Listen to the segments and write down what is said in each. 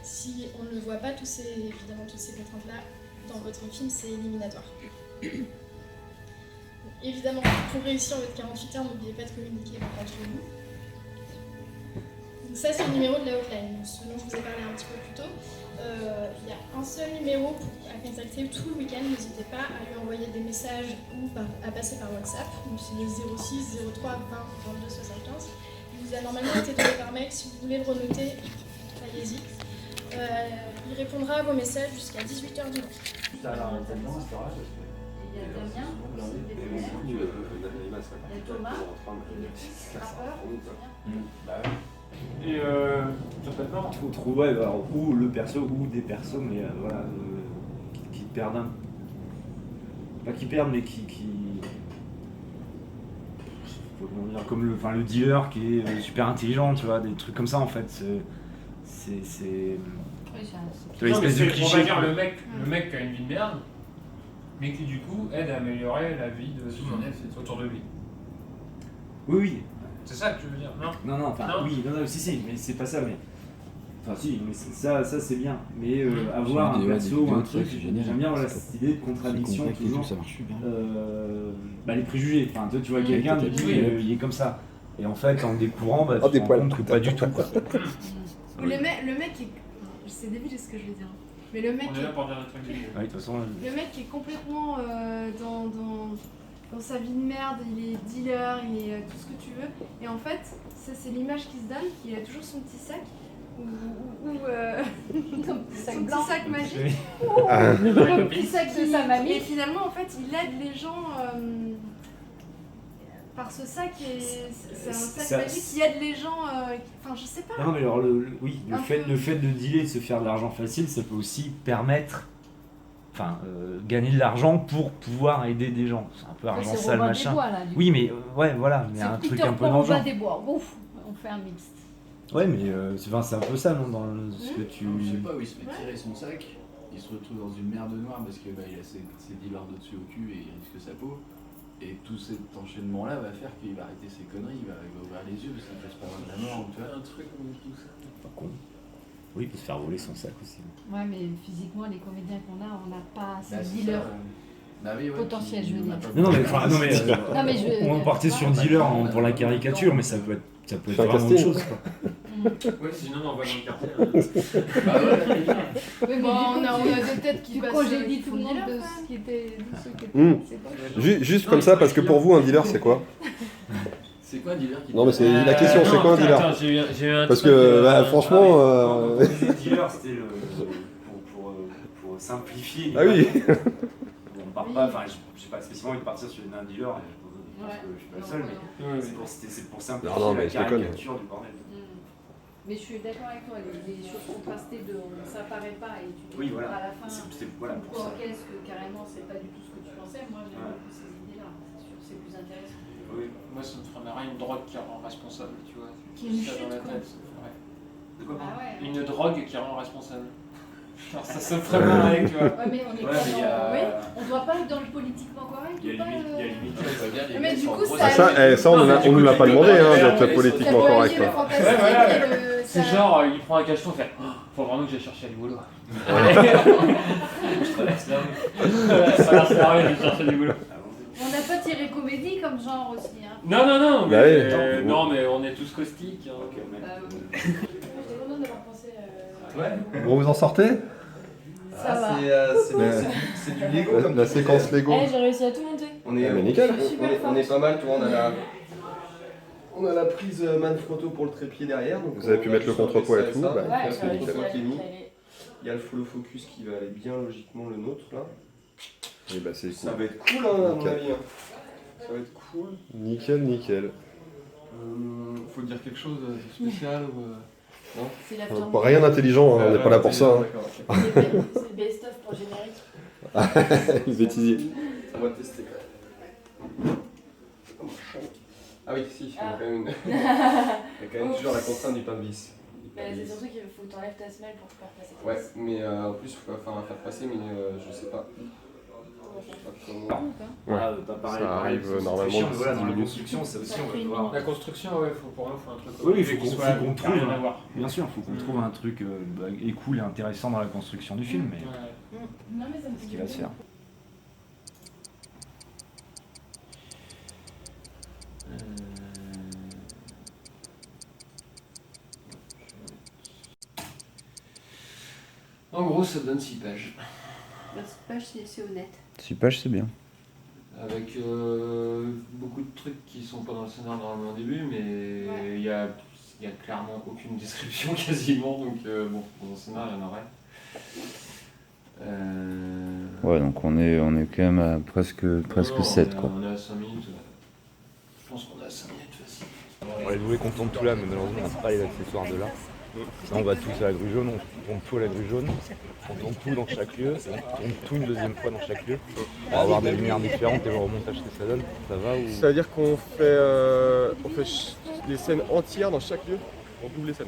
Si on ne voit pas évidemment toutes ces contraintes-là dans votre film, c'est éliminatoire. Évidemment, pour réussir votre 48 heures, n'oubliez pas de communiquer entre vous. Donc ça, c'est le numéro de la hotline, ce dont je vous ai parlé un petit peu plus tôt. Il y a un seul numéro à contacter tout le week-end. N'hésitez pas à lui envoyer des messages ou à passer par WhatsApp. Donc c'est le 06 03 20 22 75. Il vous a normalement été donné par mail. Si vous voulez le renoter, allez-y. Il répondra à vos messages jusqu'à 18h du matin. Il y a Damien, il y a Thomas, rappeur. Et ça peut être marrant. Il faut trouver ou le perso ou des persos, mais voilà, qui perdent un. Pas qui perdent, mais qui comment dire, comme le dealer qui est super intelligent, tu vois, des trucs comme ça en fait. C'est Non, mais c'est, on va dire le mec qui a une vie de merde, mais qui du coup aide à améliorer la vie de tout le monde autour de lui. Oui, oui. C'est ça que tu veux dire, non? Non, enfin, non. Oui, non, si, mais c'est pas ça, mais. Enfin, si, mais ça c'est bien. Mais avoir un perso ou un truc, j'aime bien voilà, cette idée de contradiction toujours. Ça marche bien. Les préjugés. Enfin, toi, tu vois quelqu'un, tu dis, il est comme ça. Et en fait, en le découvrant, tu te rends compte que pas du tout. Ou le mec qui est... C'est débile ce que je veux dire. Mais le mec. On est là pour dire des trucs débiles. Ouais, de toute façon. Le mec qui est complètement dans sa vie de merde, il est dealer, il est tout ce que tu veux. Et en fait, ça c'est l'image qu'il se donne, qu'il a toujours son petit sac. Son petit sac magique. Le petit sac de sa mamie. Et finalement, en fait, il aide les gens par ce sac. Et c'est un sac magique qui aide les gens. Enfin, je sais pas. Non, mais alors, le fait de dealer, de se faire de l'argent facile, ça peut aussi permettre. Enfin, gagner de l'argent pour pouvoir aider des gens. C'est un peu argent sale, machin. Bois, là, oui, mais ouais, voilà, mais un truc un peu dans le genre. des bois. Ouf, on fait un mix. Ouais, mais c'est un peu ça, non, dans ce que tu... Je sais pas où il se fait tirer son sac, il se retrouve dans une merde noire parce que il a ses dealers de dessus au cul et il risque sa peau. Et tout cet enchaînement-là va faire qu'il va arrêter ses conneries, il va ouvrir les yeux parce qu'il passe pas loin de la mort, tu vois. Un truc comme tout ça. Pas con. Oui, il peut se faire voler son sac aussi. Ouais, mais physiquement, les comédiens qu'on a, on n'a pas ces dealers. Potentiel, je veux dire. On partait sur dealer pour la caricature, mais ça peut être vraiment autre chose. Ouais, sinon on va dans le quartier. Oui, bon, on a des têtes qui passent. Quand j'ai dit tout le monde de ce qui était. Juste comme ça, parce que pour vous, un dealer, c'est quoi? C'est quoi un dealer qui... Non, mais c'est la question, c'est quoi un dealer? Attends, j'ai eu un parce truc, que, franchement... Quand on disait dealer, c'était pour simplifier. Ah oui. On part pas, enfin, j'ai pas spécialement envie de partir sur un dealer, parce que je suis pas le seul, mais c'est pour simplifier la caricature du bordel. Mais je suis d'accord avec toi, les choses contrastées ça paraît pas et tu te voilà. à la fin Pourquoi qu'est-ce que carrément c'est pas du tout ce que tu pensais. Moi j'aime beaucoup ces idées-là, c'est sûr, c'est plus intéressant. Oui, moi ça me ferait marrer une drogue qui rend responsable, tu vois. Qui est une ça chute, dans la quoi. tête, ouais. Ah ouais. Une drogue qui rend responsable. Genre ça me ferait marrer, tu vois. Ouais, mais on est pas dans... Oui, on doit pas être dans le politiquement correct. Il y a limite. Mais du coup, ça, on nous l'a pas demandé, d'être politiquement correct. C'est genre, il prend un cachot et fait faut vraiment que j'aille chercher du boulot. Je te laisse là. Ça va sérieux, je vais chercher du boulot. On n'a pas tiré comédie comme genre aussi. Hein. Non, bah mais, non, mais on est tous caustiques. Hein. Okay, Je suis contente d'avoir pensé. Ouais. Bon, vous en sortez? Ça va. C'est du Lego. La séquence Lego. J'ai réussi à tout monter. On est, mais nickel. on est pas mal, tu vois, on a la prise Manfrotto pour le trépied derrière. Donc vous avez pu mettre le contrepoids et tout. Il y a le follow focus qui va aller bien logiquement le nôtre là. Et bah c'est cool. Ça va être cool à mon avis. Ça va être cool. Nickel. Faut dire quelque chose de spécial ou non? C'est la Rien d'intelligent, on n'est pas là pour ça. C'est le best-of pour le générique. Bêtisier. On va tester quand même. Ah oui, si, il y a quand même toujours la contrainte du pain de vis. C'est surtout qu'il faut que tu enlèves ta semelle pour faire passer. Ouais, mais en plus, il faut faire passer, mais je sais pas. Ouais. Pareil, Ça arrive pareil, normalement c'est chiant, de voilà, dans la 10 minutes. construction, ça aussi, on va devoir. La construction, ouais, pour moi, il faut un truc. Oui, il qui faut soit qu'on qui a rien à trouve. voir. Bien sûr, il faut qu'on trouve un truc cool et intéressant dans la construction du film, mais Ouais. Non, mais ça me ce qui va se faire. En gros, ça donne 6 pages. Cette page, c'est honnête. 6 pages, c'est bien. Avec beaucoup de trucs qui sont pas dans le scénario normalement au début, mais il y a clairement aucune description quasiment, donc bon, dans le scénario il y en aurait. Ouais, donc on est quand même à presque 7 quoi. On est à 5 minutes. Je pense qu'on est à 5 minutes facile. On aurait voulu qu'on tourne tout là, mais malheureusement on n'a pas les accessoires de là. Là on va tous à la grue jaune, on tourne tout à la grue jaune, on tourne tout dans chaque lieu, on tourne tout une deuxième fois dans chaque lieu, pour avoir des lumières différentes et voir au montage ce que ça donne. Ça va ou... Ça veut dire qu'on fait les scènes entières dans chaque lieu. On double les scènes.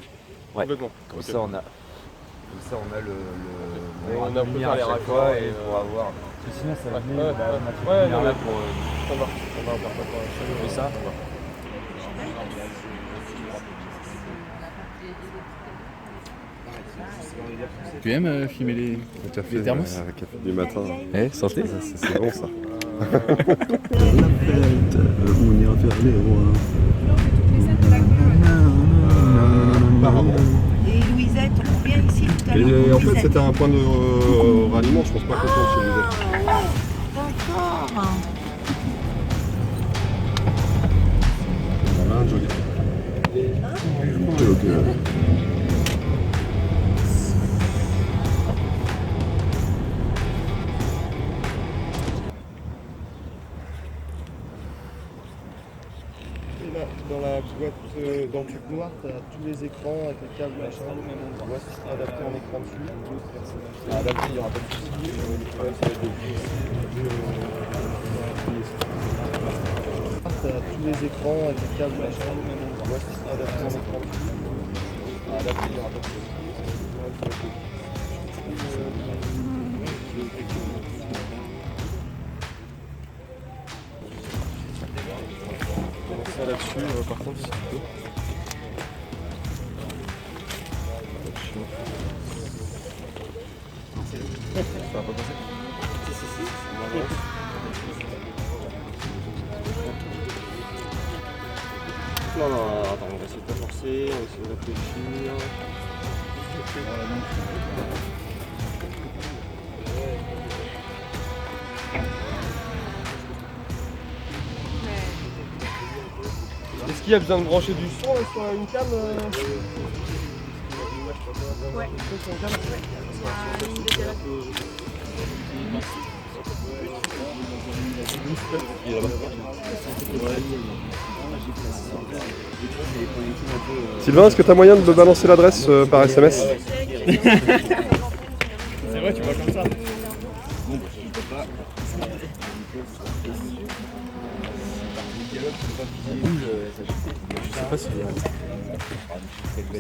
Ouais. Complètement. Comme Ok. ça on a On la a lumière préparé à les chaque fois raccords et et, pour avoir... Parce que sinon, ça va Ouais, venir, ouais, bah, ouais. on a toute Ouais, la lumière non, là mais- pour. on va faire ça. Tu aimes filmer les thermos du matin. Eh, santé. C'est bon ça. On ira faire les rois. Apparemment. Et Louisette, on vient ici tout à l'heure. Et en fait Louisette. c'était un point de ralliement, je pense pas qu'on tourne chez Louisette. D'accord. On a un joli. Et là, dans la boîte, dans le truc noir, t'as tous les écrans avec les câbles, machin. Tu vois, ce sera adapté en écran dessus. C'est adapté, il n'y aura pas de soucis. Ouais, ça va être T'as tous les écrans avec les câbles, machin. Tu vois, ce sera adapté en écran dessus. Adapté, il n'y aura pas de soucis. Ça là-dessus, par contre, si tu peux. Ça va pas passer? Non, attends, on va essayer de pas forcer, on va essayer de réfléchir. Est-ce qu'il y a besoin de brancher du son là, sur une cam Ouais. Sylvain, est-ce que tu as moyen de me balancer l'adresse par SMS? C'est vrai, tu vois comme ça.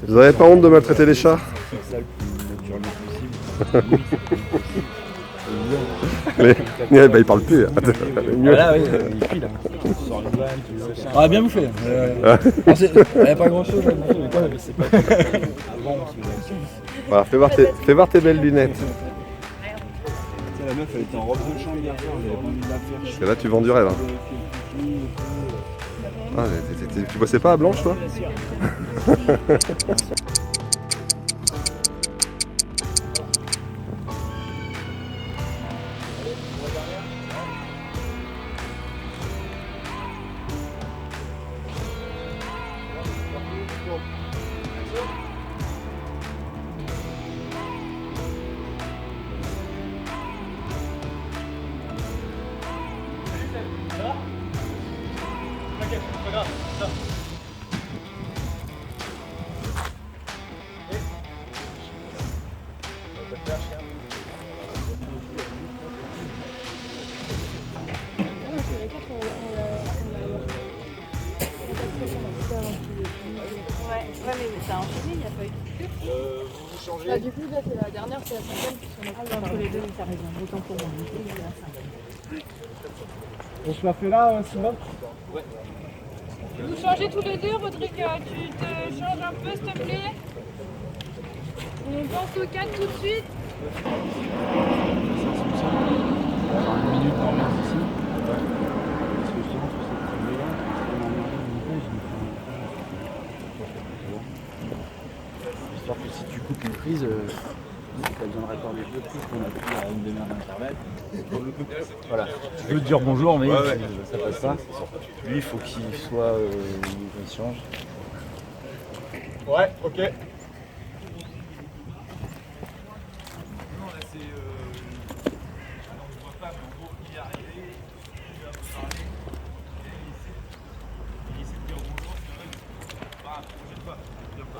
Vous avez pas honte de maltraiter les chats? Mais bah, il parle plus. Mieux. Voilà, oui, il fuit là. On a bien bouffé. Il n'y a pas grand chose à bouffer, mais quoi, mais c'est pas. Voilà, fais voir tes belles lunettes. La meuf, elle était en robe de chambre hier soir, j'avais pas envie de la faire. Parce que là, tu vends du rêve. Ah, tu bossais pas à Blanche, toi? Ouais, mais ça a enchaîné, il n'y a pas eu de coupure. Vous changez. Bah, du coup, là, c'est la dernière, c'est la 5e, puisqu'on a entre les deux, ça raison. Autant pour moi. On se la fait là, Simon? Ouais. Vous changez tous les deux, Rodrigue, tu te changes un peu, s'il te plaît. On pense au 4 tout de suite. Dans une minute d'ambiance ici. Parce que justement, sur cette prise-là, on en regarde le montage, histoire que si tu coupes une prise, tu as besoin de raccorder deux prises qu'on a pris à une demi-heure d'intervalle. Voilà. Je veux te dire bonjour, mais ça passe pas. Lui, il faut qu'il soit. Il change. Ouais, ok.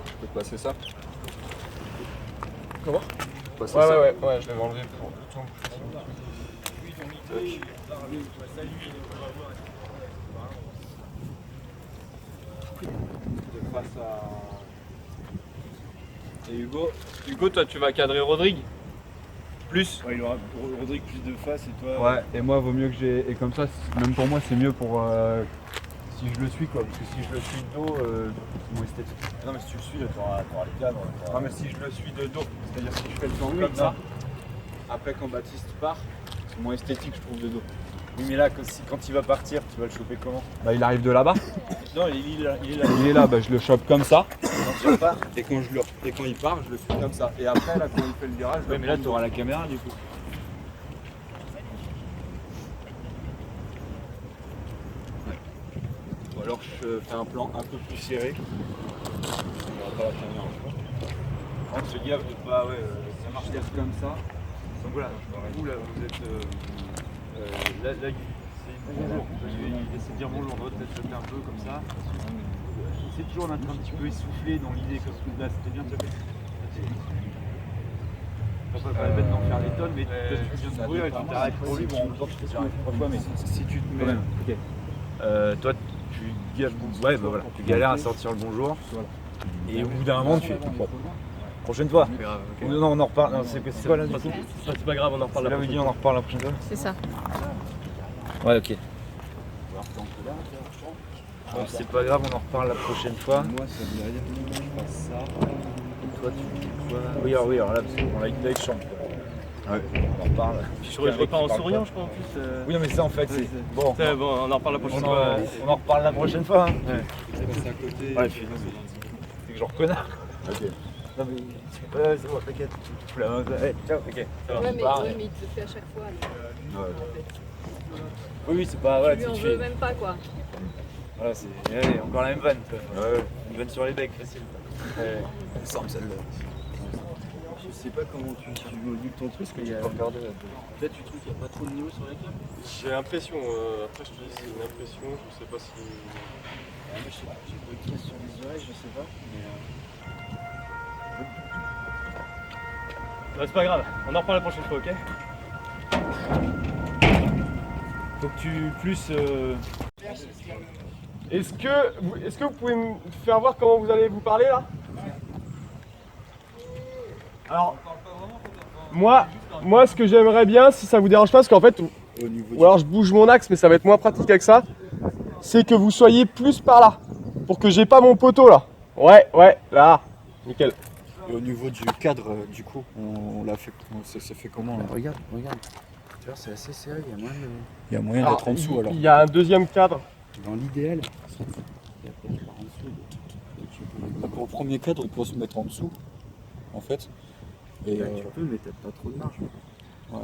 Je peux passer ça? Comment? Passer Ouais, ça. ouais, je vais m'enlever pour le temps. De face à... Et Hugo, toi tu vas cadrer Rodrigue? Plus? Ouais, il aura Rodrigue plus de face et toi. Ouais, et moi vaut mieux que j'ai. Et comme ça, même pour moi, c'est mieux pour. Si je le suis quoi, parce que si je le suis de dos, c'est moins esthétique. Non, mais si tu le suis, tu auras les cadres. Non, mais si je le suis de dos, c'est-à-dire si je fais le plan comme ça, après quand Baptiste part, c'est moins esthétique, je trouve, de dos. Oui, mais là, quand il va partir, tu vas le choper comment? Bah, il arrive de là-bas. Non, il est là. Il est là, bah, je le chope comme ça. Quand il part. Et quand il part, je le suis comme ça. Et après, là, quand il fait le virage, Ouais, mais là, tu auras la caméra du coup. Ou alors je fais un plan un peu plus serré. On aura pas la caméra, je crois. On se gaffe de pas, ça marche comme ça. Donc voilà, vous là, vous êtes. Là, c'est bonjour. Il essaie de dire bonjour, votre tête jeter un peu comme ça. C'est toujours d'être un petit peu essoufflé dans l'idée que là, c'était bien de te faire. Pas la peine d'en faire des tonnes, mais tu viens de courir et tu t'arrêtes pour lui. Bon, en même temps, tu fais ça 3 fois, mais si tu te mets. Ok. Toi, tu galères à sortir le bonjour. Et au bout d'un moment, tu fais bon. Prochaine fois. Non, on en reparle. Non, c'est quoi là du coup? C'est pas grave, on en reparle la prochaine fois. On en reparle la prochaine fois. C'est ça. Ouais, ok. C'est pas grave, on en reparle la prochaine fois. Moi, ça veut dire que je fasse ça. Toi, tu fais quoi? Oui, alors là, parce qu'on là, il chante. Ouais, on en reparle. Je repars en souriant, je crois, en plus. Oui, non, mais ça, en fait, c'est bon. C'est bon, on en reparle la prochaine fois. On en reparle la prochaine fois. Hein. Ouais. C'est passé à côté. Ouais, c'est que genre connard. Ok. Non, mais c'est bon, t'inquiète. Tu fous la main. Ciao, ok. Ouais, mais il te le fait à chaque fois. Ouais. Oui, c'est pas. Voilà, tu lui en veux même pas, quoi. Voilà, c'est. Allez, encore la même vanne. Ouais. Une vanne sur les becs, facile. Elle semble celle-là. Je sais pas comment tu modules ton truc, parce qu'il y a. Là, tu trouves qu'il n'y a pas trop de niveau sur la cam? J'ai l'impression, après je te dis, c'est une impression, je sais pas si. Moi, je sais pas, j'ai pas de sur les oreilles, je sais pas. Mais C'est pas grave, on en reparle la prochaine fois, ok? Faut que tu plus. Est-ce que vous pouvez me faire voir comment vous allez vous parler là? Alors, moi ce que j'aimerais bien, si ça vous dérange pas, parce qu'en fait, ou alors je bouge mon axe, mais ça va être moins pratique avec ça, c'est que vous soyez plus par là, pour que j'ai pas mon poteau là. Ouais, là, nickel. Et au niveau du cadre, du coup, on l'a fait, ça s'est fait comment là? regarde. Tu vois, c'est assez serré, Il y a moyen d'être en dessous alors. Il y a un deuxième cadre. Dans l'idéal, il y a peut-être par en dessous. Pour le premier cadre, il peut se mettre en dessous, en fait. Et tu peux, mais t'as pas trop de marge. Ouais.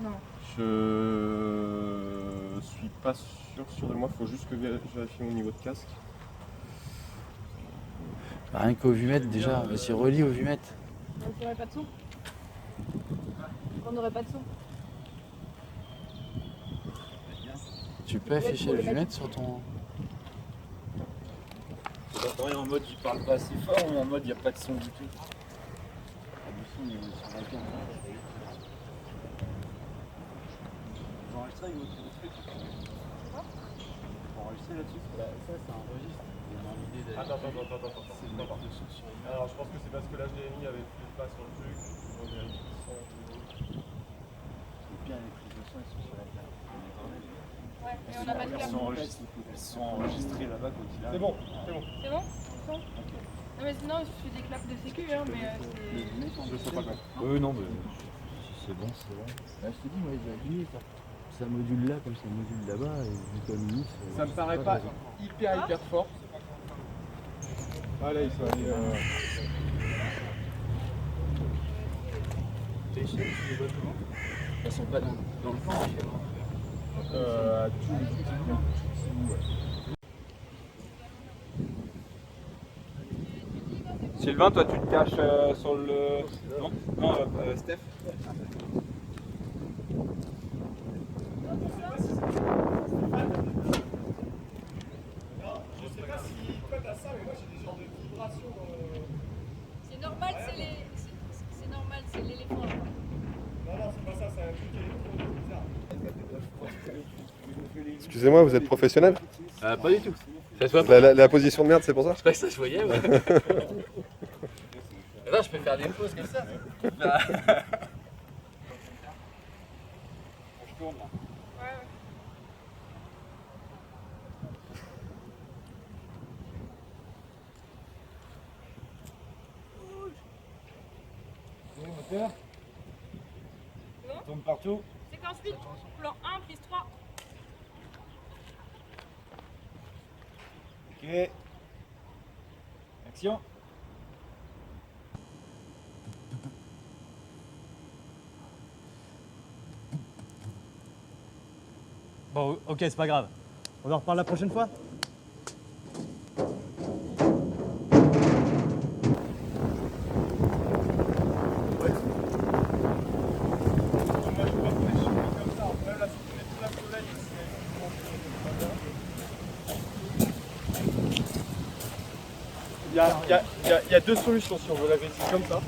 Non. Je suis pas sûr de moi, faut juste que je vérifie mon niveau de casque. Rien qu'au vumètre déjà, c'est relié au vumètre. On n'aurait pas de son. On n'aurait pas de son. Tu peux afficher le vumètre sur ton... T'entends en mode il parle pas assez fort ou en mode il n'y a pas de son du tout? Du son, il est sur la cam. enregistrer avec votre truc. Pour enregistrer là-dessus. Ça, c'est un registre. Attends. Alors, je pense que c'est parce que l'HDMI avait plus de place sur le truc. C'est bien, les prises de son, elles sont sur la carte. Ouais, mais on n'a pas de Elles sont enregistrées là-bas quand il a. C'est bon. C'est bon? Non mais sinon je fais des claps de sécu mais Je sais pas quoi. Non, mais c'est bon. Bah, je te dis, moi, j'ai ça module là comme ça module là-bas et vu comme mix. Ça me paraît pas hyper fort. Ah là, il faut aller. Elles sont pas dans le fond. Sylvain, toi tu te caches sur le. Non, Steph. Je sais pas si toi t'as ça, mais moi j'ai des genres de vibrations. c'est normal, c'est normal, c'est l'éléphant. Non, c'est pas ça, c'est un truc électronique bizarre. Excusez-moi, vous êtes professionnel? Pas du tout. La position de merde, c'est pour ça? Je crois que ça se voyait, ouais. Non, je peux faire des pauses comme ça. Je tourne là. Moteur. Tourne partout. Séquence 8, plan 1, piste 3. Ok. Action. Bon, ok, c'est pas grave. On en reparle la prochaine fois? Il y a deux solutions si on veut la vessie comme ça.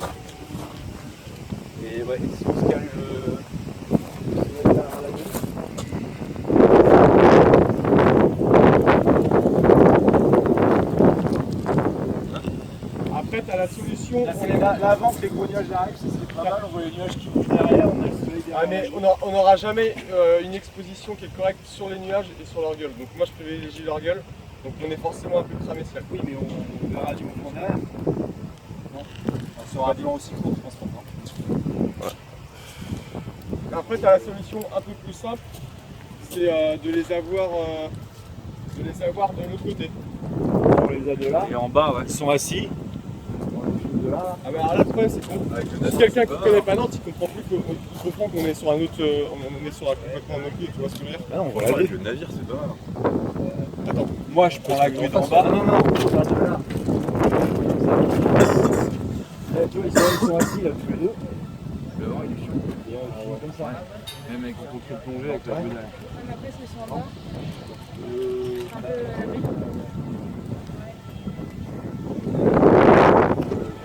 Et ouais, si on se cale Après, tu as la solution. là, avant que les gros nuages arrivent, ça serait pas mal. On voit les nuages qui bougent derrière, on a le soleil derrière. Ah, mais on n'aura jamais une exposition qui est correcte sur les nuages et sur leur gueule. Donc moi je privilégie leur gueule. Donc on est forcément un peu cramé ciel. Oui, mais on verra du mouvement derrière. Non. Sur un plan aussi court, je pense qu'on va. Après, tu as la solution un peu plus simple, c'est de les avoir de l'autre côté. On les a de là. Et en bas, ouais. Ils sont assis. De là. Ah bah alors là, le problème, c'est que si quelqu'un qui ne connaît pas Nantes, il comprend qu'on est sur un autre, on est sur complètement un autre lieu, tu vois ce que je veux dire? Ah non, on voit le navire, c'est pas mal. Attends, moi je prends la grue d'en bas. Non, on va de là. Tu vois, ils sont assis là tous les deux. Le vent il est chaud. Et on comme ça. Même avec quand on fait plonger avec la grue derrière. Après, c'est sur en bas. Un peu.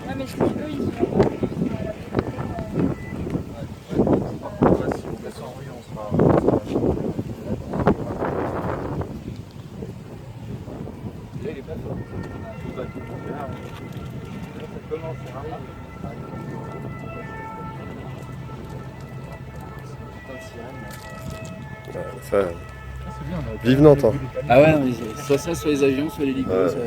Ouais, mais je pense qu'eux, ils sont en bas. Si on passe en rue, on sera. Là, il est pas fort. Tout va tout faire. Ça commence à arriver. Ça... Vive Nantes. Hein. Ah ouais, mais soit ça, soit les avions, soit l'hélico. C'est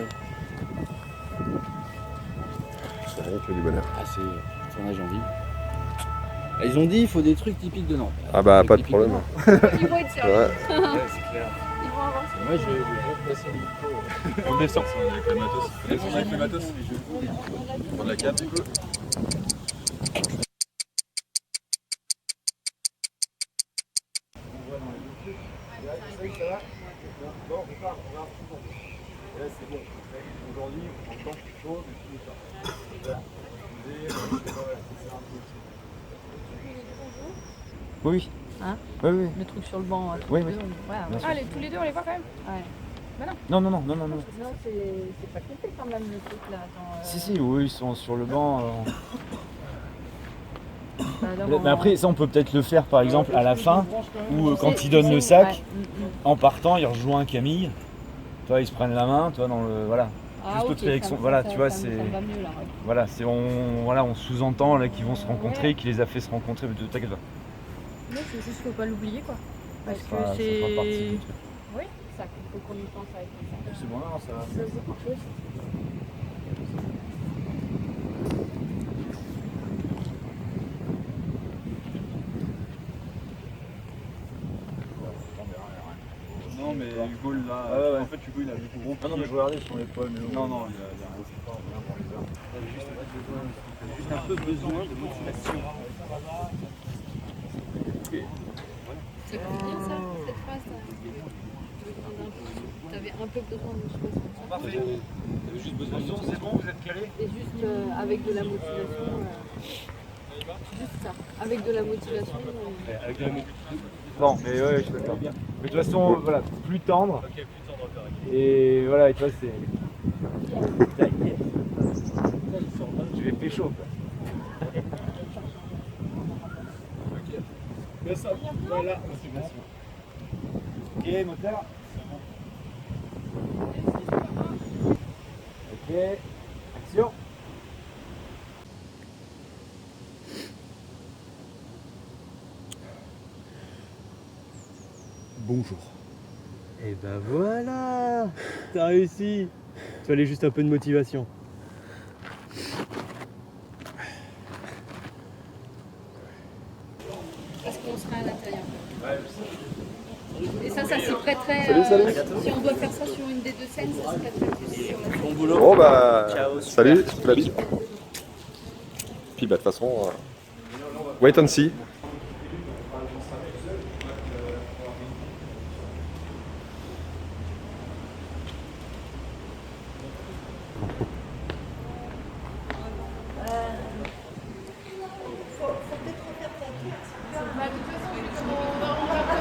rien que du bonheur. Ah, c'est tournage en ville. Ils ont dit il faut des trucs typiques de Nantes. Ah bah pas de problème. Ils vont être servis. Ouais. C'est clair. Ils vont avoir ça. Moi je vais passer l'hélico. On descend avec le matos. On descend avec le matos. On prend la carte du coup. C'est bon. Aujourd'hui, on entend quelque chose et tout ça. Oui. Hein? Oui, oui. Le truc sur le banc. Oui, oui. Ah, tous les deux, on les voit quand même? Ouais. Bah non. Non. Non, c'est pas compté quand même le truc là. Attends, Si, oui, ils sont sur le banc. Mais après, ça, on peut peut-être le faire par exemple à la fin, où quand il donne le sac, en partant, il rejoint Camille. Toi, ils se prennent la main, toi, dans le. Voilà. Ah, Juste ok, avec son. Voilà, tu vois, c'est. Ça me va mieux là. Ouais. Voilà, c'est on sous-entend là qu'ils vont se rencontrer, qu'il les a fait se rencontrer, mais t'inquiète pas. Non, c'est juste qu'il faut pas l'oublier quoi. Parce que Ça fera partie du c'est. truc. Oui, ça, il faut qu'on y pense avec ça. C'est bon, non, ça va. Non, mais Hugo là, en fait Hugo il a le gros. Ah non, mais je regardais sur l'épaule. Non, non, il y a rien pour les heures. Juste un peu besoin de motivation. C'est bien ça, cette phrase. T'avais un peu besoin de motivation. Parfait. T'avais juste besoin de c'est bon, vous êtes calé. Et juste avec de la motivation. Juste ça, avec de la motivation. Avec de la motivation. Bon, mais ouais, je suis d'accord. Mais de toute façon, voilà, plus tendre. Ok, plus tendre. Et voilà, et toi, c'est. T'inquiète. Je vais pécho, quoi. Mais ça, voilà. Ok, moteur. Ok, action. Bonjour. Et ben voilà, t'as réussi. Il fallait juste un peu de motivation. Parce qu'on sera à l'intérieur. Et ça s'y prêterait. Salut. Si on doit faire ça sur une des deux scènes, ça se prêterait plus sur la scène. Bon boulot. Bon bah, salut, la bise. Puis bah de toute façon, wait and see.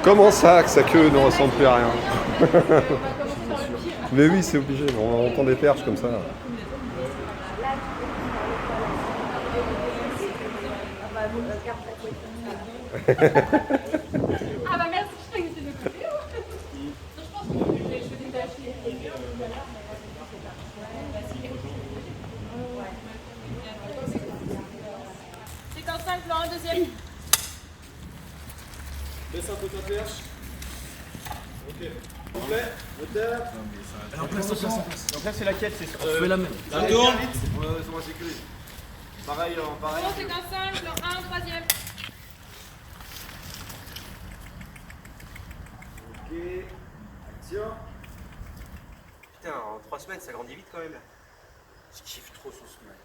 Comment ça, que sa queue ne ressemble plus à rien? Mais oui, c'est obligé, on entend des perches comme ça. Ah bah merci, je croyais que c'était le côté. Je pense que je vais détacher. Séquence 5, plan 1, deuxième. Baisse un peu ta perche. Ok. Complet. Moteur. En place. Donc là c'est la quête, c'est Fais la même. Ça tourne. C'est moi sécurise. Pareil, pareil. Bon, séquence 5, plan 1, troisième. Ok. Action. Putain, en 3 semaines, ça grandit vite quand même là. Je kiffe trop son smile.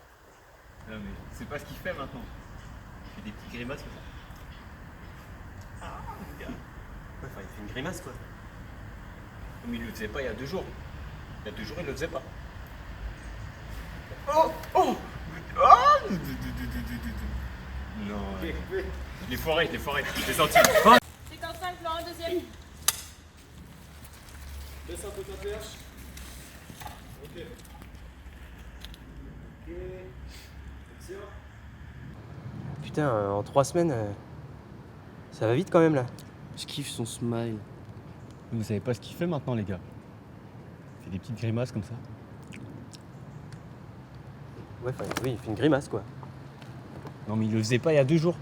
Non mais c'est pas ce qu'il fait maintenant. Il fait des petites grimaces comme ça. Ah, le gars. Ouais, enfin, il fait une grimace quoi. Mais il le faisait pas il y a 2 jours. Il y a 2 jours, il le faisait pas. Oh. Non. Je l'ai foiré, je l'ai senti. Séquence 5, plan 1, deuxième. Baisse un peu ta perche. Ok. Ok. Action. Putain, en 3 semaines, ça va vite quand même là. Je kiffe son smile. Vous savez pas ce qu'il fait maintenant, les gars. Il fait des petites grimaces comme ça. Ouais, enfin, oui, il fait une grimace quoi. Non, mais il le faisait pas il y a 2 jours.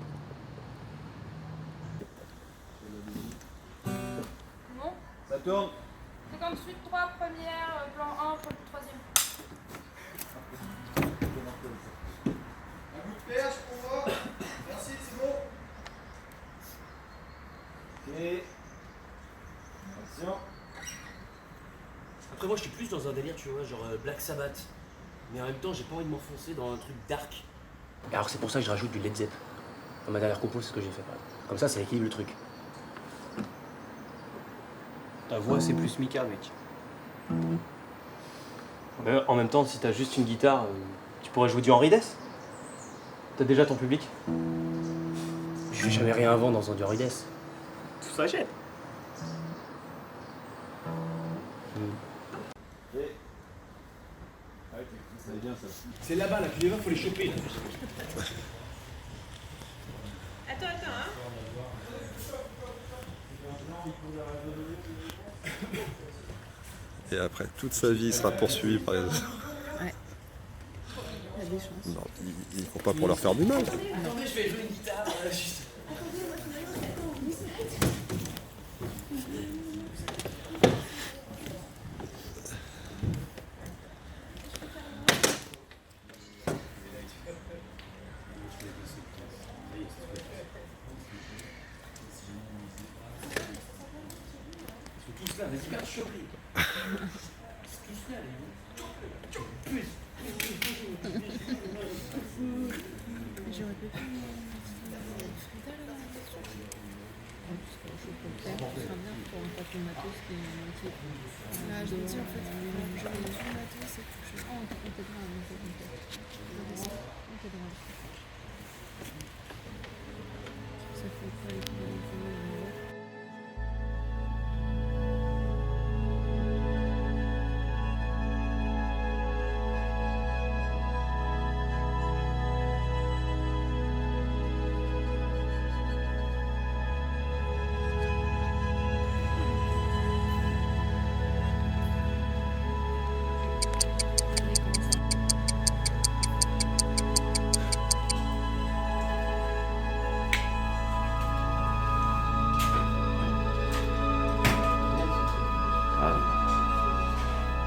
Bon. Ça tourne. Séquence suite 3, première, plan 1, troisième. Un bout de perche pour moi. Merci, c'est bon. Ok. Action. Après moi je suis plus dans un délire tu vois, genre Black Sabbath. Mais en même temps j'ai pas envie de m'enfoncer dans un truc dark. Et alors c'est pour ça que je rajoute du Led Zepp. Dans ma dernière compo c'est ce que j'ai fait. Comme ça équilibre le truc. Ta voix c'est plus Mika mec. Mais en même temps si t'as juste une guitare, tu pourrais jouer du Henry Dess. T'as déjà ton public. Je vais jamais rien avant dans un du Henry Dess. Tout s'achète. Ça va bien ça. C'est là-bas là, puis les meufs faut les choper là. Et après, toute sa vie, il sera poursuivi par les autres. Ouais. Il y a des chances. Non, ils font pas pour leur faire du mal. Attendez, je vais jouer une guitare. Juste. Tous là, les super chauffés. Tous là, les J'aurais pu faire Frida là. Ce sera bien pour un papier matos qui est moitié. Là, je me dis en fait, je vais tout matos et tout. Oh, on t'aidera, on t'aidera. On t'aidera. Ça fait pas les coups de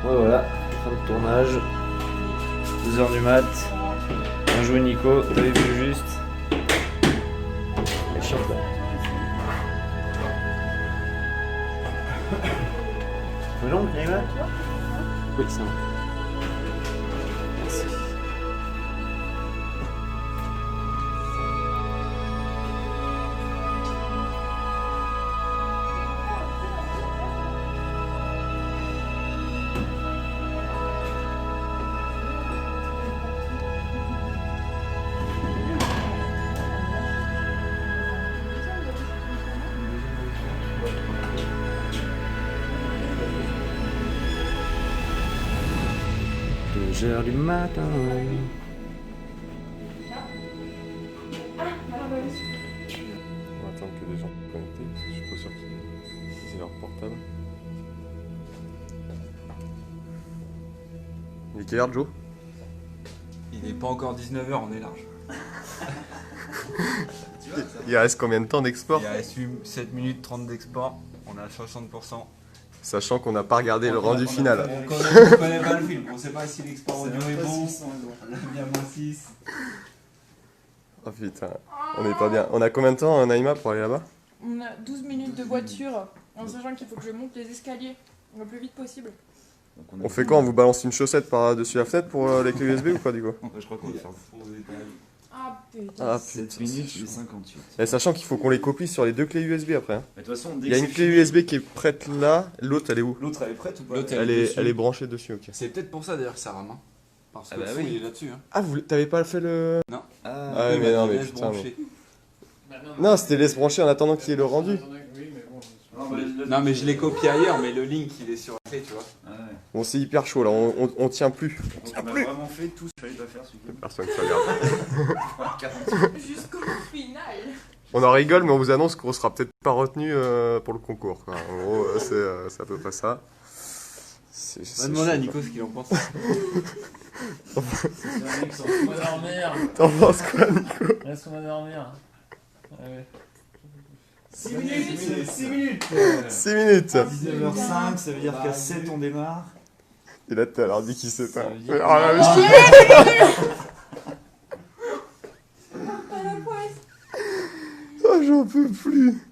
Ouais, voilà, fin de tournage. 2h du mat. Bien joué Nico, t'avais vu juste. Elle chante là. C'est long, Naïma? Oui, c'est bon. Merci. Heures du matin. On va attendre que les gens soient connectés, parce que je suis pas sûr qu'ils c'est leur portable. Il est quelle heure, Joe? Il est pas encore 19h, on est large. Il reste combien de temps d'export? Il reste 7 minutes 30 d'export, on a 60%. Sachant qu'on n'a pas regardé le rendu final. On connaît pas le film, on sait pas si l'export audio est bon. On a bien moins 6. Oh putain, on est pas bien. On a combien de temps, Naïma, pour aller là-bas? On a 12 minutes de voiture, en sachant qu'il faut que je monte les escaliers le plus vite possible. On fait quoi? On vous balance une chaussette par-dessus la fenêtre pour les clés USB ou quoi, du coup? Je crois qu'on va faire Ah putain. Ah, 7 minutes et 58. Et sachant qu'il faut qu'on les copie sur les deux clés USB après. Hein. Mais de toute façon, dès il y a que une c'est clé fini- USB qui est prête là, l'autre elle est où? L'autre elle est prête ou pas? Elle est branchée dessus, ok. C'est peut-être pour ça d'ailleurs que ça rame. Hein. Parce que Ah bah le son, oui. il est là-dessus. Hein. Ah, t'avez pas fait le. Non. Ah ouais, mais non, mais laisse putain. brancher. Non, c'était laisse brancher en attendant qu'il y ait le rendu. Non mais je l'ai copié ailleurs, mais le link il est sur la clé, tu vois. Bon, c'est hyper chaud là, on tient plus. On a vraiment fait tout ce qu'il fallait pas faire celui-là. Personne ne se regarde. Jusqu'au final. On en rigole, mais on vous annonce qu'on sera peut-être pas retenu pour le concours. Quoi. En gros, c'est à peu près ça. On va demander à Nico ce qu'il en pense. T'en penses quoi, Nico? Laisse-moi dormir. Ouais. 6 minutes 6 minutes 6 minutes 19h05, ça veut dire qu'à 7 on démarre. Et là, t'as l'ordi qui s'éteint. Oh, j'en peux plus.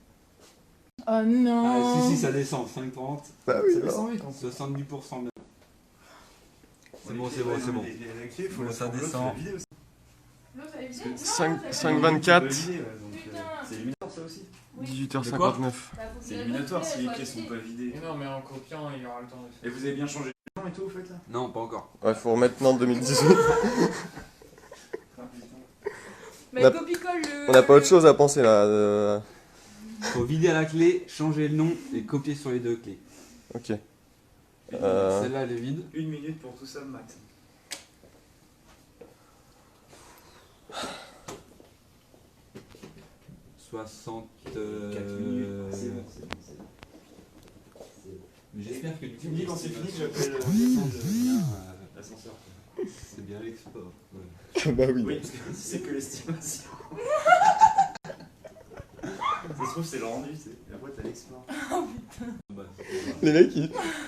Oh non. Ah, si, ça descend, 5,30. Bah oui, ça alors. descend vite, 70% même. C'est bon, c'est bon, c'est bon. Bon, ça descend. 5,24. C'est éliminatoire ça aussi. 18h59. C'est éliminatoire si les clés sont pas vidées. Non, mais en copiant, il y aura le temps de faire. Et vous avez bien changé les gens et tout au fait là? Non, pas encore. Ouais, faut remettre Nantes 2018. Mais copie-colle le. On n'a pas autre chose à penser là. Faut vider la clé, changer le nom et copier sur les deux clés. Ok. Celle-là, elle est vide. 1 minute pour tout ça, max. Soixante. 4 minutes. C'est bon, c'est bon. J'espère que tu me dis quand c'est fini que j'appelle l'ascenseur. C'est bien l'export. Bah oui. Oui, parce que si c'est que l'estimation. Ça se trouve, c'est le rendu, c'est la boîte à l'export. Oh putain.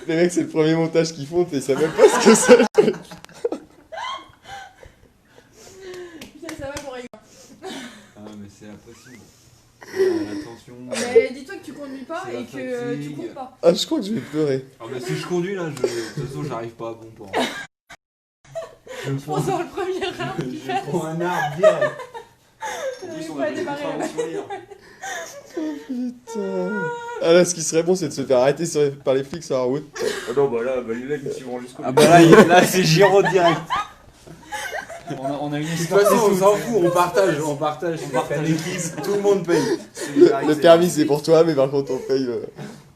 Les mecs, c'est le premier montage qu'ils font, ils savent même pas ce que c'est. Putain, ça va pour rigoler. Ah, mais c'est impossible. L'attention. Mais dis-toi que tu conduis pas et que tu cours pas. Ah, je crois que je vais pleurer. Ah, bah si je conduis là, de toute façon, j'arrive pas à bon port. Je pense dans le premier arbre qui passe. Je prends un arbre direct. J'arrive pas à démarrer là. Putain. Ah là, ce qui serait bon, c'est de se faire arrêter par les flics sur la route. Ah non, bah là, les mecs, ils suivront jusqu'au bout. Ah bah là c'est Giro direct. On a une De toute histoire. façon, on s'en fout, on partage l'équipe, tout le monde paye. Le permis, c'est pour toi, mais par contre,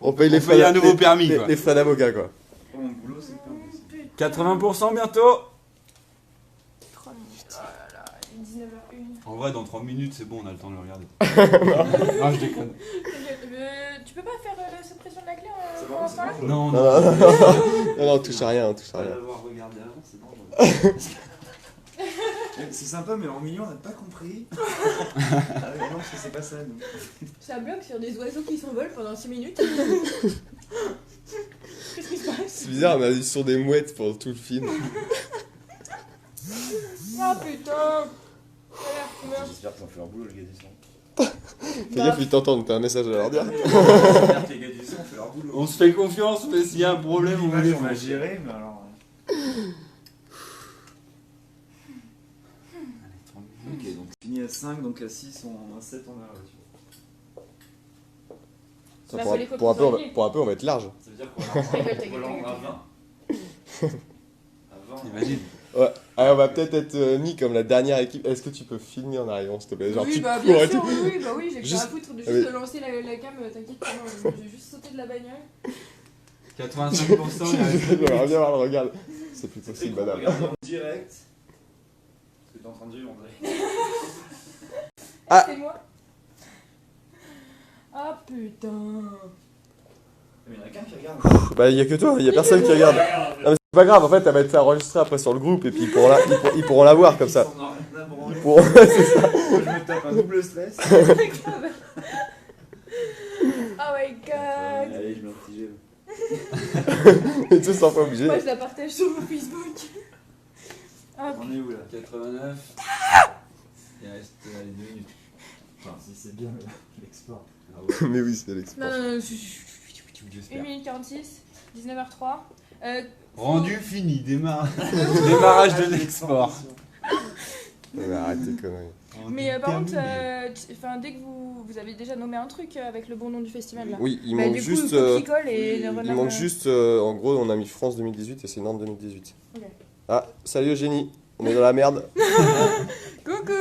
on paye les frais. paye un nouveau permis, quoi. Les frais d'avocat, quoi. Mon boulot, c'est pas 80% bientôt. 3 minutes. Oh là là, 19h01. En vrai, dans 30 minutes, c'est bon, on a le temps de le regarder. Non, je déconne. Tu peux pas faire la suppression de la clé pendant ce temps-là? Non, Non, touche à rien, touche à rien. l'avoir regardé avant, c'est dangereux. C'est sympa, mais en milieu, on n'a pas compris. Ah ouais, non, parce que c'est pas ça, nous. Ça bloque sur des oiseaux qui s'envolent pendant 6 minutes. Qu'est-ce qui se passe? C'est bizarre, on a vu sur des mouettes pendant tout le film. Oh putain! J'espère qu'ils ont fait leur boulot, les gars du son. Fais gaffe, ils t'entendent, t'as un message à leur dire. J'espère que les gars du son ont fait leur boulot. On se fait confiance, mais s'il y a un problème, on va on va gérer, mais alors. Ok, donc fini à 5, donc à 6, à 7, on a la voiture. Ça, pour un peu, on va être large. Ça veut dire qu'on va à 20. À 20. Imagine. Ouais. Alors, on va peut-être être mis comme la dernière équipe. Est-ce que tu peux filmer en arrivant, s'il te plaît? Genre, Oui, tu bah cours bien et sûr, tout. oui, j'ai que ça à foutre de juste lancer la cam, t'inquiète pas, j'ai juste sauté de la bagnole. 85%, J'aimerais bien voir le regard. C'est plus possible, madame. Regarde en direct. Parce que t'es en train de vivre, André. Ah. C'est moi. Ah putain. Mais il y en a qu'un qui regarde. Bah, y'a que toi, y'a personne qui regarde. Non, mais c'est pas grave, en fait, elle va être enregistrée après sur le groupe et puis ils pourront la voir comme ça. Ils pourront. C'est ça. Moi, je me tape un double stress. Oh my god. Allez, je mets un petit gel. Et tous sont pas obligés. Moi je la partage sur mon Facebook. Ah, On est où là? 89. Il reste 2 minutes. Enfin, si c'est bien l'export. Ah ouais. Mais oui, c'est l'export. non, 1 J'espère. minute 46, 19h03. Rendu fini, démarrage de l'export. Ouais, arrête tes conneries. Mais par contre, dès que vous avez déjà nommé un truc avec le bon nom du festival là. Oui, il bah, manque du coup, juste. il manque juste. En gros, on a mis France 2018 et c'est Nantes 2018. Ok. Ah, salut Eugénie, on est dans la merde. Coucou.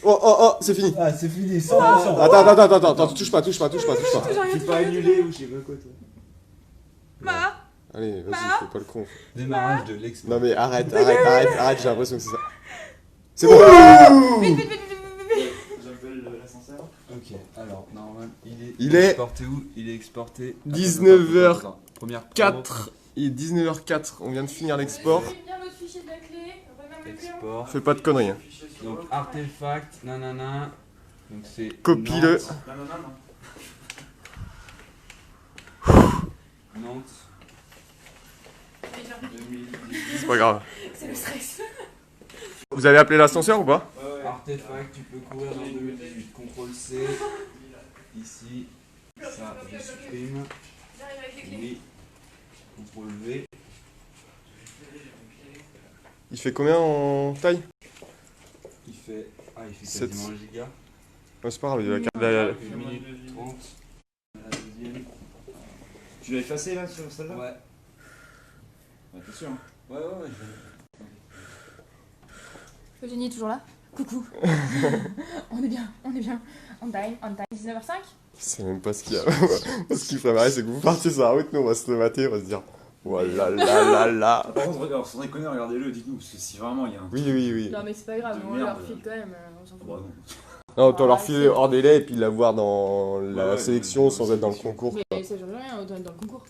Oh, c'est fini. Ah, c'est fini, 100%. Attends, touche pas. J'ai rien Tu pas annulé ou je sais pas quoi, toi. Ma. Allez, vas-y, fais pas le con. Démarrage de l'export. Non mais arrête, j'ai l'impression que c'est ça. C'est bon. Vite. J'appelle l'ascenseur. Ok, alors, normalement, Il est exporté où? Il est exporté. 19h04. Première Il est 19h04, on vient de finir l'export. bien l'autre fichier de la clé. Export. Fais pas de conneries. Hein. Donc, artefact, nanana. Donc, c'est. Copie-le. Nantes. C'est pas grave. C'est le stress. Vous avez appelé l'ascenseur ou pas? Artefact, tu peux courir dans 2018. CTRL C. Ici. Ça, je supprime. Oui. CTRL V. Il fait combien en taille? Il fait. Ah, il fait 7. quasiment 1 giga. Ouais, c'est pas grave, il y a la carte. 1 minute 30. La deuxième. Tu l'as effacé là sur celle-là? Ouais. T'es sûr? Hein. Ouais. Eugénie est toujours là. Coucou. on est bien. On time. 19h05. Je sais même pas ce qu'il y a. Ce qui ferait marrer, c'est que vous partiez sur la route, nous on va se le mater, on va se dire. Voilà, là. Par contre, regarde, sans déconner, regardez-le, dites-nous, parce que si vraiment il y a un. Oui. Non mais c'est pas grave, De on merde. leur file quand même, on s'en fout. Bah non. Non, autant leur filer hors délai et puis l'avoir dans la sélection sans être dans le concours. Mais ça change rien, autant être dans le concours.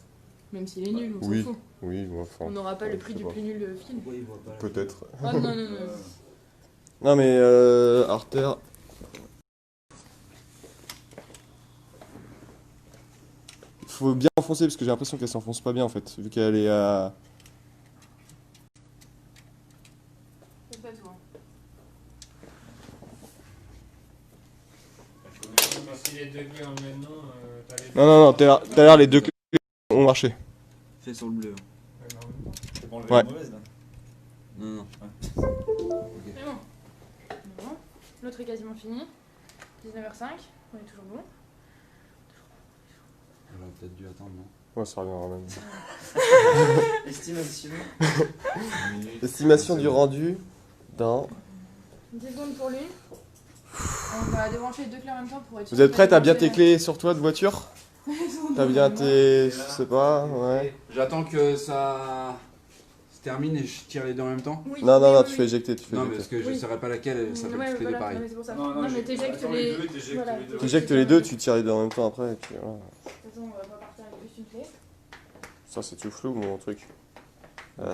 Même s'il est nul, on Oui, s'en fout. oui, bon, enfin. On n'aura pas le prix du plus nul film. Peut-être. Ah non, non, non. Non mais Arter. Faut bien enfoncer parce que j'ai l'impression qu'elle s'enfonce pas bien en fait, vu qu'elle est à. C'est pas toi. Si les deux clés en maintenant, t'as les deux. Non, non, non, t'as l'air les deux clés ont marché. Fais sur le bleu. C'est pour Ouais. la mauvaise là. Non, non. C'est bon. Bon. L'autre est quasiment fini. 19h05, on est toujours bon. J'aurais peut-être dû attendre, non? Ouais, ça reviendra même. Estimation. Estimation du rendu dans. 10 secondes pour lui. On va débrancher les deux clés en même temps pour être sûr Vous êtes que prête à bien débrancher- tes clés sur toi de voiture? T'as bien tes. Je sais pas, ouais. J'attends que ça se termine et je tire les deux en même temps. Oui, Non, non, oui, non, oui, tu oui. fais éjecter, tu fais Non, éjecter. parce que je ne saurais pas laquelle, ça fait Ouais, toutes les deux voilà, pareil. non, mais c'est pour ça. Non, non, Non, mais t'éjectes attends les. les deux, t'éjectes Voilà, les deux. T'éjectes les deux, tu tires les deux en même temps après, et puis voilà. De toute façon, on va pas partir avec juste une clé. Ça, c'est tout flou, mon truc.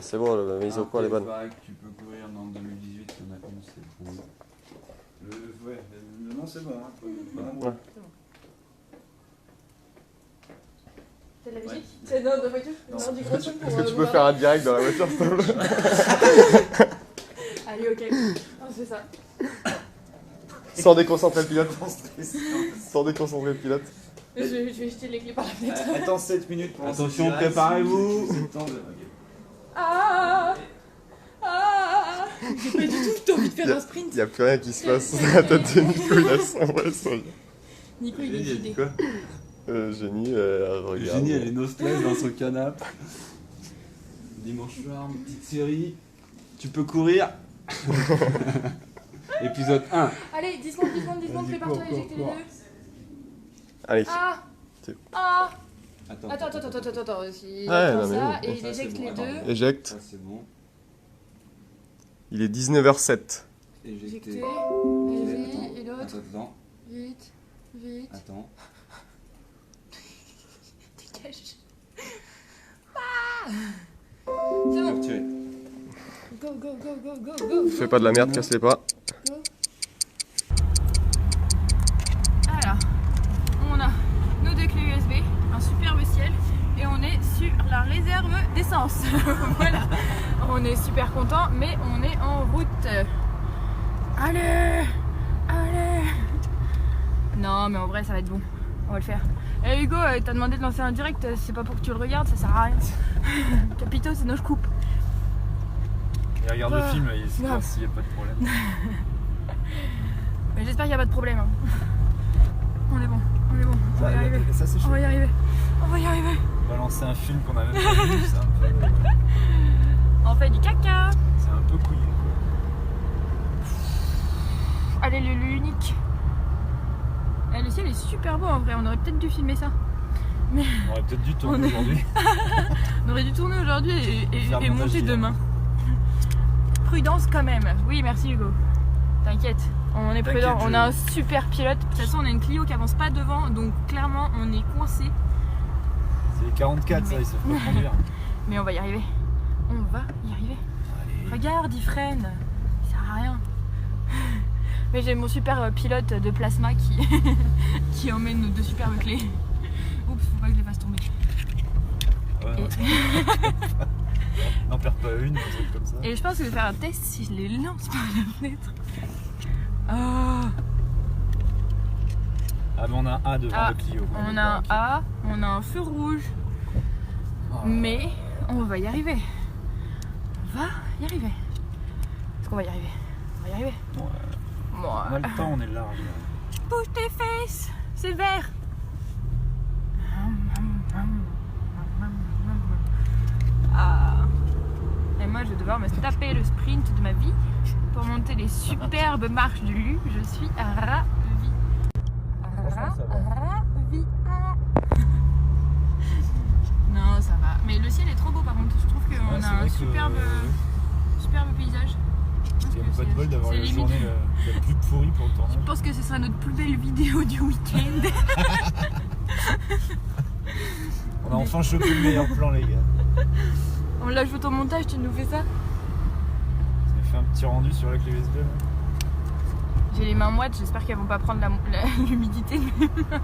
C'est bon, la mise au point, elle est bonne. Pareil que tu peux courir dans 2018, il y en a une, c'est bon. Ouais, le nom c'est bon. Hein. Ouais. T'as de la musique? C'est dans la voiture? Non, du gros son pour. Est-ce que tu peux faire un direct dans la voiture, s'il te plaît? Allez, ok. On se fait ça. Sans déconcentrer le pilote. Sans déconcentrer le pilote. Je vais jeter les clés par la fenêtre. Attends 7 minutes pour Attention, préparez-vous. Ah! Ah! J'ai pas du tout envie de faire un sprint. Y'a plus rien qui se passe dans la tête de Nico, il a son vrai son. Nico, il est Génie, idée. quoi? Génie, regarde. Génie, elle est no stress dans son canapé. Dimanche soir, une petite série. Tu peux courir. Épisode 1. Allez, 10 secondes, prépare-toi à éjecter les deux. Allez. Ah! C'est- Ah! Attends. Attends. Il Ouais, attend non, mais ça oui. et il Ça, éjecte c'est bon, les attends. deux. Éjecte. Ça, c'est bon. Il est 19h07. Éjecté. Éjecté. Vas-y, et l'autre. Attends. Vite. Attends. Dégage. Ah! C'est bon. Retiré. Go. Fais pas de la merde, casse-les pas. Go. Alors, on a nos deux clés USB, un superbe ciel et on est sur la réserve d'essence. Voilà, on est super content, mais on est en route. Allez. Non, mais en vrai, ça va être bon. On va le faire. Eh Hugo, t'as demandé de lancer un direct, c'est pas pour que tu le regardes, ça sert à rien. Capito, sinon je coupe. Et regarde le film, c'est grave. voir s'il n'y a pas de problème. Mais j'espère qu'il n'y a pas de problème. Hein. On est bon. On va y arriver. Ça, c'est chaud. On va y arriver. On va lancer un film qu'on a même pas vu, c'est un peu. On fait du caca. C'est un peu couillon. Allez, l'unique. Le ciel est super beau en vrai, on aurait peut-être dû filmer ça. Mais On aurait peut-être dû tourner aujourd'hui. on aurait dû tourner aujourd'hui Faire et montage monter hier. demain. Prudence quand même. Oui, merci Hugo. T'inquiète, on est prudent. T'inquiète, On a un super pilote. De toute façon, on a une Clio qui avance pas devant, donc clairement, on est coincé. C'est les 44, ça, ils savent pas conduire. Mais on va y arriver. On va y arriver. Regarde, il freine. Il sert à rien. Mais j'ai mon super pilote de plasma qui emmène nos deux superbes clés. Oups, faut pas que je les fasse tomber. Ouais, N'en perds pas une, un truc comme ça. Et je pense que je vais faire un test si je les lance par la fenêtre. Ah, Ah, mais on a un A devant le Clio. on a un A, on a un feu rouge. Mais on va y arriver. On va y arriver. Est-ce qu'on va y arriver? On va y arriver. On a le temps, on est large. Là. Bouge tes fesses, c'est vert. Ah. Et moi, je vais devoir me taper le sprint de ma vie pour monter les superbes marches du Lu. Je suis ravie. Ravie. Non, ça va. Mais le ciel est trop beau par contre. Je trouve qu'on a un superbe paysage. Il n'y a pas de bol d'avoir c'est la limite. journée la plus pourrie pour le tournage. Je pense que ce sera notre plus belle vidéo du week-end. On a enfin chopé le meilleur plan, les gars. On l'ajoute au montage, tu nous fais ça? Ça fait un petit rendu sur la clé USB. Là. J'ai les mains moites, j'espère qu'elles vont pas prendre l'humidité de mes mains.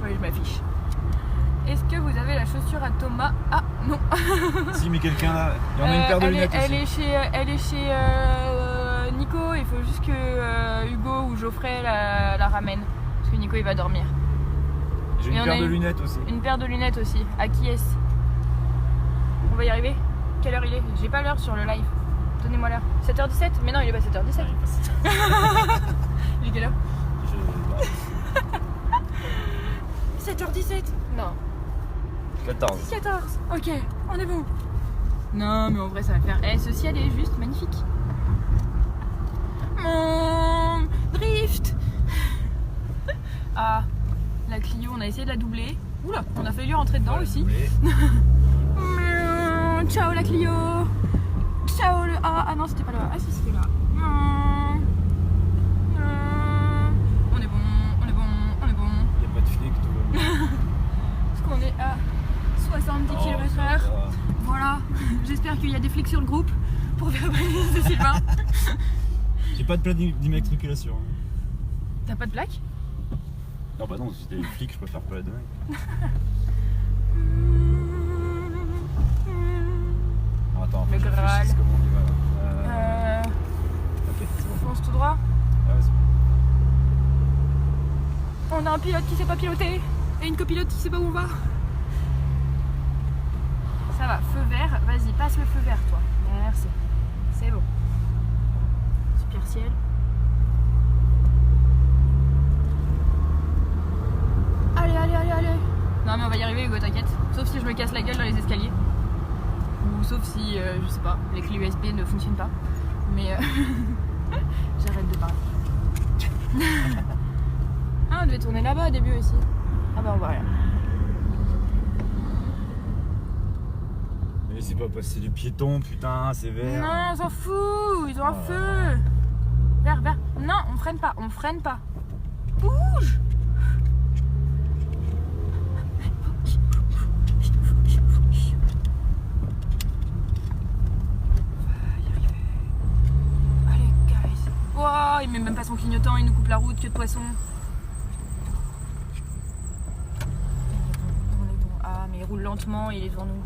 Oui, je m'affiche. Est-ce que vous avez la chaussure à Thomas? Ah non. Si, mais quelqu'un là. Il y en a une paire de lunettes aussi. Elle est chez Nico, il faut juste que Hugo ou Geoffrey la ramène. Parce que Nico il va dormir. J'ai une paire de lunettes aussi. Une paire de lunettes aussi. À qui est-ce? On va y arriver? Quelle heure il est? J'ai pas l'heure sur le live. Donnez-moi l'heure. 7h17? Mais non, il est pas 7h17. Il est quelle heure? 7h17? Non. 14. 14. Ok, on est bon. Non, mais en vrai, ça va le faire. Eh, ce ciel est juste magnifique. Mon drift. Ah, la Clio, on a essayé de la doubler. Oula, on a failli rentrer dedans aussi. Ciao la Clio. Ciao le... Ah non, c'était pas là. Ah si, c'était là. On est bon, on est bon, on est bon. Il n'y a pas de flic, tout va bien. Parce qu'on est à 70 km/h. Voilà, j'espère qu'il y a des flics sur le groupe pour verbaliser Sylvain. J'ai pas de plaque d'immatriculation. T'as pas de plaque? Non bah non, si c'était les flics, je préfère pas la donner. Oh, attends, le je Graal. réfléchisse comment on y va là. Ok, c'est bon. Fonce tout droit. Ah ouais, c'est bon. On a un pilote qui sait pas piloter et une copilote qui sait pas où on va. Ça va, feu vert, vas-y, passe le feu vert toi. Merci. C'est bon. Super ciel. Allez, allez, allez, allez. Non mais on va y arriver Hugo, t'inquiète. Sauf si je me casse la gueule dans les escaliers. Ou sauf si, je sais pas, les clés USB ne fonctionnent pas. Mais j'arrête de parler. Ah, on devait tourner là-bas au début aussi. Ah bah on voit rien. Mais c'est pas passer les piétons, putain, c'est vert. Non, on s'en fout, ils ont un feu. Vert, vert. Non, on freine pas, on freine pas. Bouge. Allez, guys. Wow, il met même pas son clignotant, il nous coupe la route, queue de poisson. On est bon. Ah, mais il roule lentement, il est devant nous.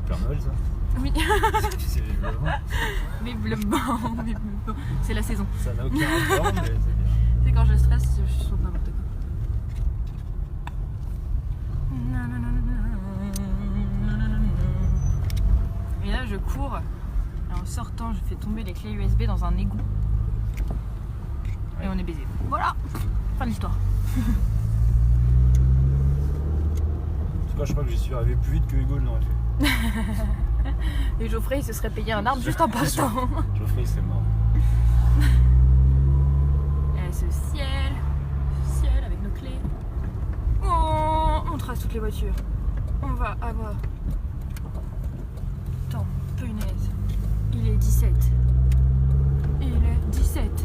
Père Noël ça? Oui. C'est les bleus. Mais bleu blanc, mais bleu blanc. C'est la saison. Ça n'a aucun rapport, mais c'est bien. C'est quand je stresse, je saute n'importe quoi. Et là, je cours. Et en sortant, je fais tomber les clés USB dans un égout. Et on est baisé. Voilà. Fin de l'histoire. En tout cas, je crois que j'y suis arrivé plus vite que Hugo l'aurait fait. Et Geoffrey, il se serait payé un arbre juste en partant. Geoffrey, il serait mort. Et ce ciel avec nos clés. Oh, on trace toutes les voitures. On va avoir... Attends, punaise. Il est 17. Il est 17.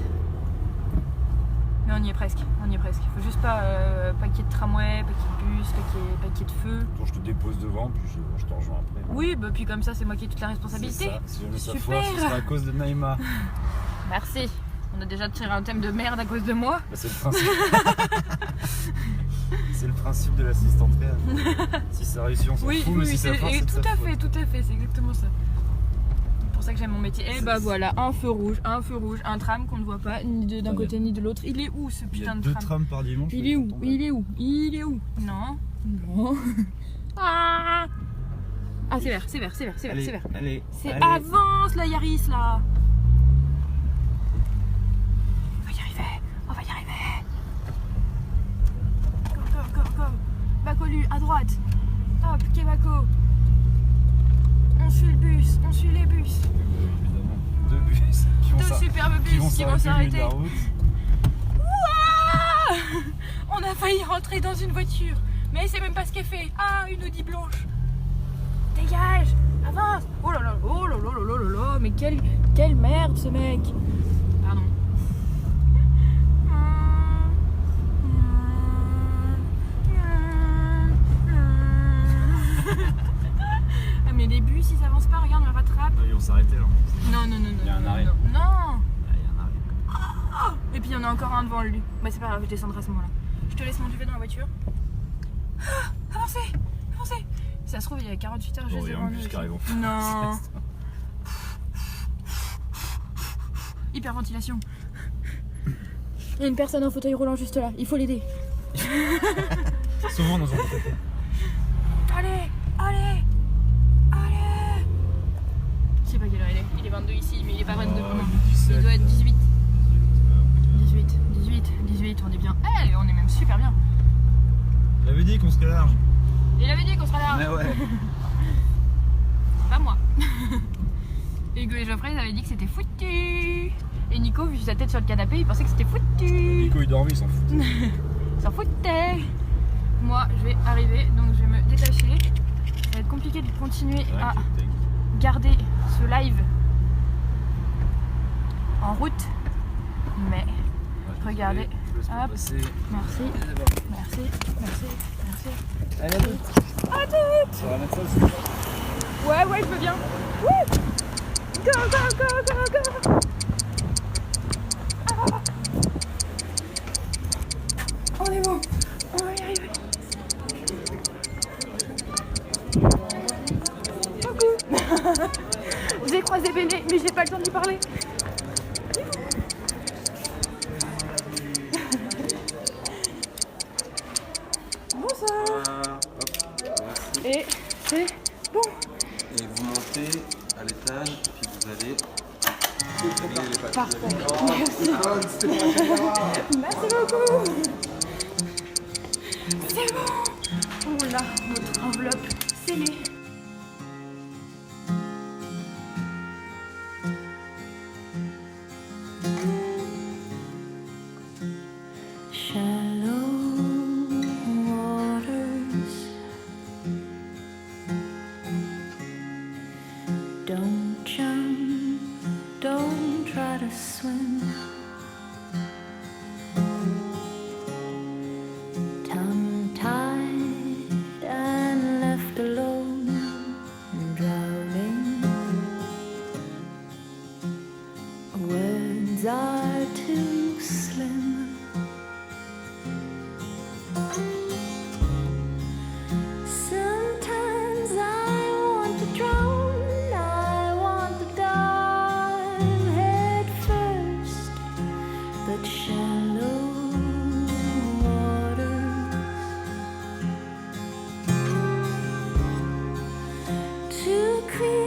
Mais on y est presque, on y est presque. Faut juste pas qu'il y ait de tramway, pas qu'il y ait de bus, pas qu'il y ait de feu. Bon, je te dépose devant, puis je te rejoins après. Oui, bah puis comme ça, c'est moi qui ai toute la responsabilité. C'est ça. Si jamais ça Super. foire, ce sera à cause de Naïma. Merci. On a déjà tiré un thème de merde à cause de moi. Bah, c'est le principe. C'est le principe de l'assistante réelle. Si ça réussit, on s'en fout, mais si ça foire, c'est de sa faute. Tout à fait, c'est exactement ça. C'est pour ça que j'aime mon métier. Et bah voilà, un feu rouge, un tram qu'on ne voit pas, ni d'un côté ni de l'autre. Il est où ce putain de tram? Il y a 2 trams par dimanche. Il est où? Il est où? Il est où? Non. Non. Ah, c'est vert, c'est vert, c'est vert, c'est vert, c'est vert. Allez, c'est avance la Yaris là. On va y arriver, on va y arriver. Go. Bacolu, à droite. Hop, Kebako. On suit le bus, on suit les bus. Évidemment. 2 bus. Deux superbes bus qui vont s'arrêter. Ouah, Ah, on a failli rentrer dans une voiture, mais elle sait même pas ce qu'elle fait. Ah, une Audi blanche. Dégage, avance. Oh là là, oh là là là là là, mais quelle merde ce mec. Pardon. Ah, mais les bus ils avancent pas, regarde, on le rattrape. Ils vont s'arrêter là. Non, non, non, non. Il y a un arrêt. Non. Il y a un arrêt. Oh, et puis il y en a encore un devant lui. Bah c'est pas grave, je descendrai à ce moment-là. Je te laisse mon duvet dans la voiture. Ah, avancez, avancez. Si ça se trouve, il y a 48 heures juste Il y a devant un nous. bus qui arrive en face. Non. Hyperventilation. Il y a une personne en fauteuil roulant juste là, il faut l'aider. Souvent dans un fauteuil. Allez, allez, allez. Je sais pas quelle heure il est 22 ici, mais il est pas 22 vraiment. Il doit être 18. 18, on est bien. Eh, on est même super bien. Il avait dit qu'on serait large. Il avait dit qu'on serait large. Mais ouais. Pas moi. Hugo et Geoffrey ils avaient dit que c'était foutu. Et Nico, vu sa tête sur le canapé, il pensait que c'était foutu. Nico il dormait, il s'en foutait. Il s'en foutait. Moi, je vais arriver, donc je vais me détacher. Ça va être compliqué de continuer à garder ce live en route. Mais regardez. Hop. Merci. Merci. Allez, à toutes. À toutes. Ça va mettre ça aussi. Ouais, je veux bien. Wouh. Go. Ah. On est bon. On va y arriver. Coucou. J'ai croisé Béné, mais j'ai pas le temps de lui parler. Bonsoir. Et c'est bon. Et vous montez à l'étage, puis vous allez. Parfait. Merci. Merci beaucoup. C'est bon. On a notre enveloppe scellée. Don't jump, don't try to swim. Tongue-tied and left alone, drowning. Words are too slim. Sometimes I want to drown. But shallow waters to create